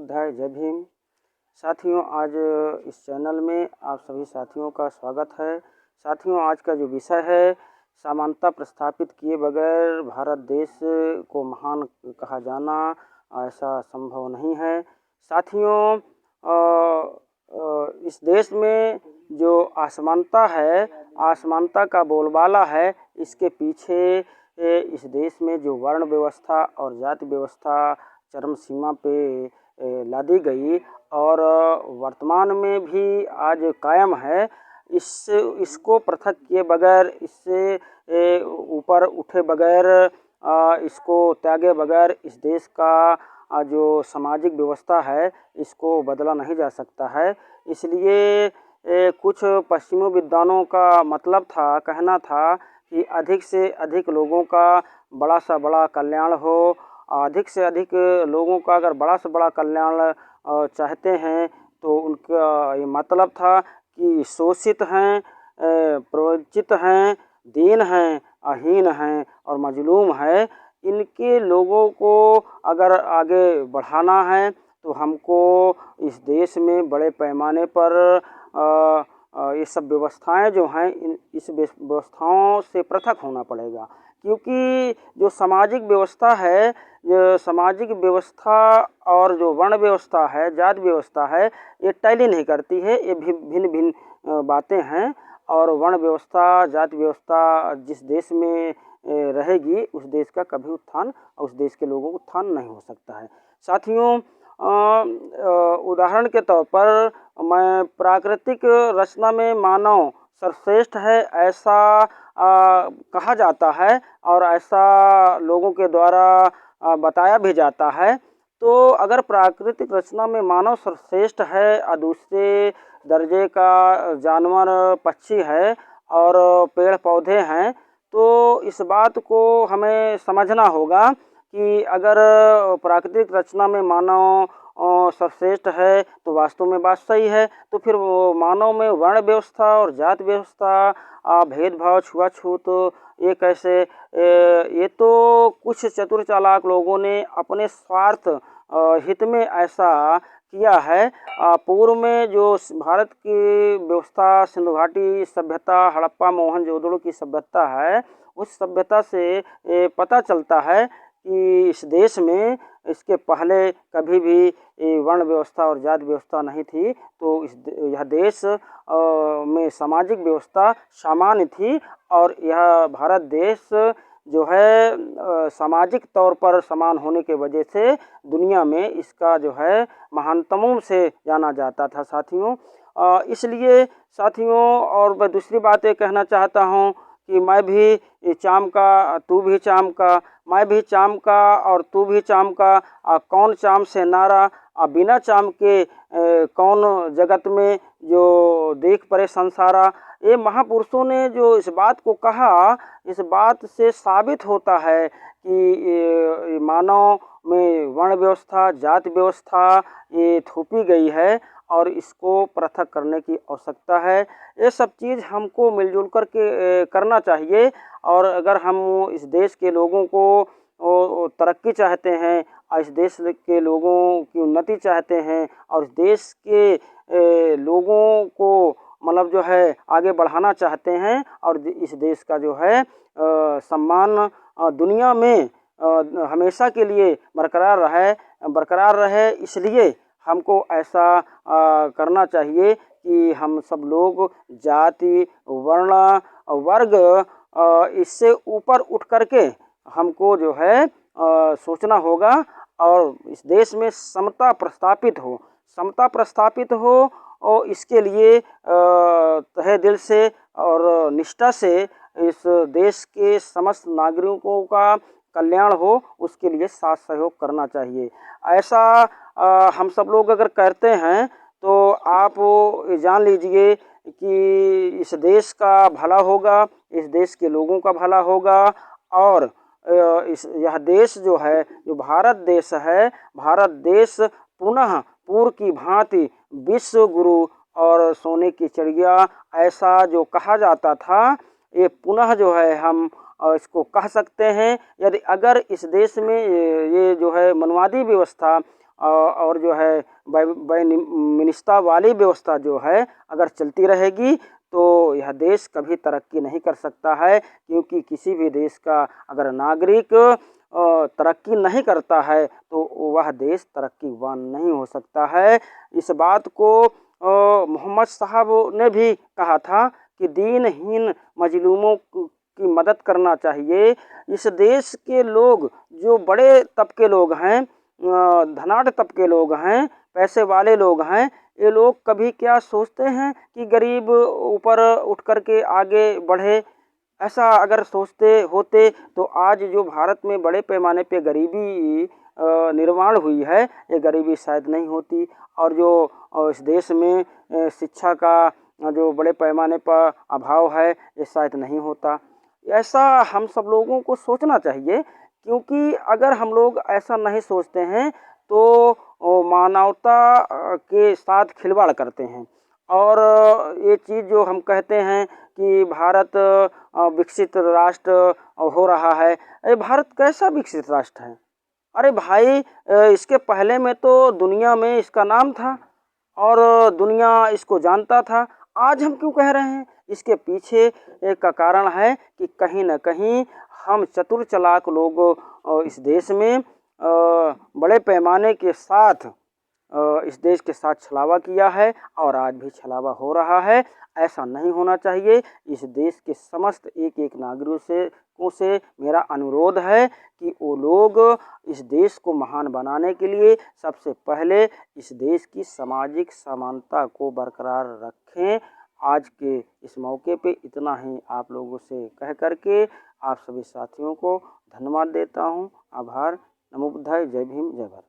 उपाध्याय। जय भीम। साथियों, आज इस चैनल में आप सभी साथियों का स्वागत है। साथियों, आज का जो विषय है, समानता प्रस्थापित किए बगैर भारत देश को महान कहा जाना ऐसा संभव नहीं है। साथियों, इस देश में जो असमानता है, असमानता का बोलबाला है, इसके पीछे इस देश में जो वर्ण व्यवस्था और जाति व्यवस्था चरम सीमा पे लादी गई और वर्तमान में भी आज कायम है, इसको पृथक किए बगैर, इससे ऊपर उठे बगैर, इसको त्यागे बगैर इस देश का जो सामाजिक व्यवस्था है इसको बदला नहीं जा सकता है। इसलिए कुछ पश्चिमी विद्वानों का मतलब था, कहना था कि अधिक से अधिक लोगों का बड़ा से बड़ा कल्याण हो। अधिक से अधिक लोगों का अगर बड़ा से बड़ा कल्याण चाहते हैं तो उनका ये मतलब था कि शोषित हैं, प्रवंचित हैं, दीन हैं, अहीन हैं और मजलूम हैं, इनके लोगों को अगर आगे बढ़ाना है तो हमको इस देश में बड़े पैमाने पर ये सब व्यवस्थाएं जो हैं, इस व्यवस्थाओं से पृथक होना पड़ेगा। क्योंकि जो सामाजिक व्यवस्था है, जो सामाजिक व्यवस्था और जो वर्ण व्यवस्था है, जाति व्यवस्था है, ये टैली नहीं करती है। ये भिन्न भिन्न बातें हैं और वर्ण व्यवस्था, जाति व्यवस्था जिस देश में रहेगी उस देश का कभी उत्थान और उस देश के लोगों का उत्थान नहीं हो सकता है। साथियों, उदाहरण के तौर पर मैं प्राकृतिक रचना में मानव सर्वश्रेष्ठ है ऐसा कहा जाता है और ऐसा लोगों के द्वारा बताया भी जाता है। तो अगर प्राकृतिक रचना में मानव सर्वश्रेष्ठ है और दूसरे दर्जे का जानवर पक्षी है और पेड़ पौधे हैं, तो इस बात को हमें समझना होगा कि अगर प्राकृतिक रचना में मानव सर्वश्रेष्ठ है तो वास्तव में बात सही है। तो फिर वो मानव में वर्ण व्यवस्था और जाति व्यवस्था, भेदभाव, छुआछूत, ये कैसे? ये तो कुछ चतुर चालाक लोगों ने अपने स्वार्थ हित में ऐसा किया है। पूर्व में जो भारत की व्यवस्था, सिंधु घाटी सभ्यता, हड़प्पा मोहनजोदड़ो की सभ्यता है, उस सभ्यता से पता चलता है कि इस देश में इसके पहले कभी भी वर्ण व्यवस्था और जाति व्यवस्था नहीं थी। तो यह देश में सामाजिक व्यवस्था सामान्य थी और यह भारत देश जो है सामाजिक तौर पर समान होने के वजह से दुनिया में इसका जो है महानतमों से जाना जाता था। साथियों, इसलिए साथियों, और मैं दूसरी बात ये कहना चाहता हूँ कि मैं भी चाम का, तू भी चाम का, मैं भी चाम का और तू भी चाम का, कौन चाम से नारा, बिना चाम के कौन जगत में जो देख परे संसारा। ये महापुरुषों ने जो इस बात को कहा, इस बात से साबित होता है कि मानव में वर्ण व्यवस्था, जाति व्यवस्था ये थोपी गई है और इसको पृथक करने की आवश्यकता है। ये सब चीज़ हमको मिलजुल कर के करना चाहिए। और अगर हम इस देश के लोगों को तरक्की चाहते हैं और इस देश के लोगों की उन्नति चाहते हैं और इस देश के लोगों को मतलब जो है आगे बढ़ाना चाहते हैं और इस देश का जो है सम्मान दुनिया में हमेशा के लिए बरकरार रहे, इसलिए हमको ऐसा करना चाहिए कि हम सब लोग जाति, वर्ण, वर्ग, इससे ऊपर उठ करके हमको जो है सोचना होगा और इस देश में समता प्रस्थापित हो और इसके लिए तहे दिल से और निष्ठा से इस देश के समस्त नागरिकों का कल्याण हो, उसके लिए साथ सहयोग करना चाहिए। ऐसा हम सब लोग अगर करते हैं तो आप जान लीजिए कि इस देश का भला होगा, इस देश के लोगों का भला होगा और यह देश जो है, जो भारत देश है, भारत देश पुनः पूर्व की भांति विश्व गुरु और सोने की चिड़िया ऐसा जो कहा जाता था, ये पुनः जो है हम इसको कह सकते हैं। यदि अगर इस देश में ये जो है मनवादी व्यवस्था और जो है वैनिष्ठता वाली व्यवस्था जो है अगर चलती रहेगी तो यह देश कभी तरक्की नहीं कर सकता है, क्योंकि किसी भी देश का अगर नागरिक तरक्की नहीं करता है तो वह देश तरक्कीवान नहीं हो सकता है। इस बात को मोहम्मद साहब ने भी कहा था कि दीनहीन मजलूमों की मदद करना चाहिए। इस देश के लोग जो बड़े तबके लोग हैं, धनाढ़ तबके लोग हैं, पैसे वाले लोग हैं, ये लोग कभी क्या सोचते हैं कि गरीब ऊपर उठ कर के आगे बढ़े। ऐसा अगर सोचते होते तो आज जो भारत में बड़े पैमाने पे गरीबी निर्माण हुई है, ये गरीबी शायद नहीं होती। और जो इस देश में शिक्षा का जो बड़े पैमाने पर अभाव है, ये शायद नहीं होता। ऐसा हम सब लोगों को सोचना चाहिए, क्योंकि अगर हम लोग ऐसा नहीं सोचते हैं तो मानवता के साथ खिलवाड़ करते हैं। और ये चीज़ जो हम कहते हैं कि भारत विकसित राष्ट्र हो रहा है, अरे भारत कैसा विकसित राष्ट्र है? अरे भाई, इसके पहले में तो दुनिया में इसका नाम था और दुनिया इसको जानता था। आज हम क्यों कह रहे हैं? इसके पीछे एक का कारण है कि कहीं न कहीं हम चतुर चालाक लोग इस देश में बड़े पैमाने के साथ इस देश के साथ छलावा किया है और आज भी छलावा हो रहा है। ऐसा नहीं होना चाहिए। इस देश के समस्त एक-एक नागरिकों से मेरा अनुरोध है कि वो लोग इस देश को महान बनाने के लिए सबसे पहले इस देश की सामाजिक समानता को बरकरार रखें। आज के इस मौके पे इतना ही आप लोगों से कह कर के आप सभी साथियों को धन्यवाद देता हूँ। आभार। नमो बुद्धाय। जय भीम, जय भारत।